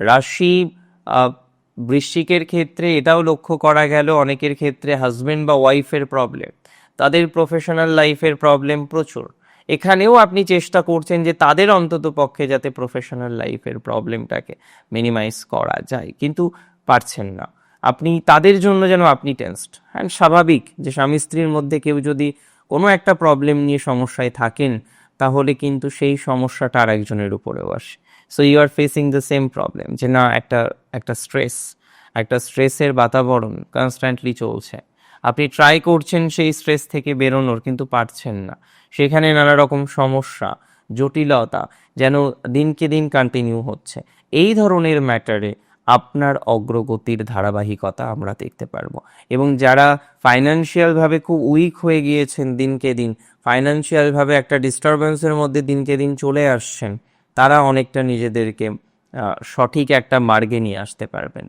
রাশি বৃশ্চিকের ক্ষেত্রে এটাও লক্ষ্য করা গেল, অনেকের ক্ষেত্রে হাজবেন্ড বা ওয়াইফের প্রবলেম, তাদের প্রফেশনাল লাইফের প্রবলেম প্রচুর। এখানেও আপনি চেষ্টা করছেন যে তাদের অন্তত পক্ষে যাতে প্রফেশনাল লাইফের প্রবলেমটাকে মিনিমাইজ করা যায়, কিন্তু পারছেন না। আপনি তাদের জন্য যেন আপনি টেনসড। অ্যান্ড স্বাভাবিক যে স্বামী স্ত্রীর মধ্যে কেউ যদি কোনো একটা প্রবলেম নিয়ে সমস্যায় থাকেন, তাহলে কিন্তু সেই সমস্যাটা আর একজনের উপরেও আসে। So you are facing the same problem, যে না একটা একটা স্ট্রেস, একটা স্ট্রেসের বাতাবরণ কনস্ট্যান্টলি চলছে। আপনি ট্রাই করছেন সেই স্ট্রেস থেকে বেরোনোর, কিন্তু পারছেন না। সেখানে নানা রকম সমস্যা, জটিলতা যেন দিনকে দিন কন্টিনিউ হচ্ছে। এই ধরনের ম্যাটারে আপনার অগ্রগতির ধারাবাহিকতা আমরা দেখতে পারবো। এবং যারা ফাইন্যান্সিয়ালভাবে খুব উইক হয়ে গিয়েছেন, দিনকে দিন ফাইন্যান্সিয়ালভাবে একটা ডিস্টারবেন্সের মধ্যে দিনকে দিন চলে আসছেন, তারা অনেকটা নিজেদেরকে সঠিক একটা মার্গে নিয়ে আসতে পারবেন।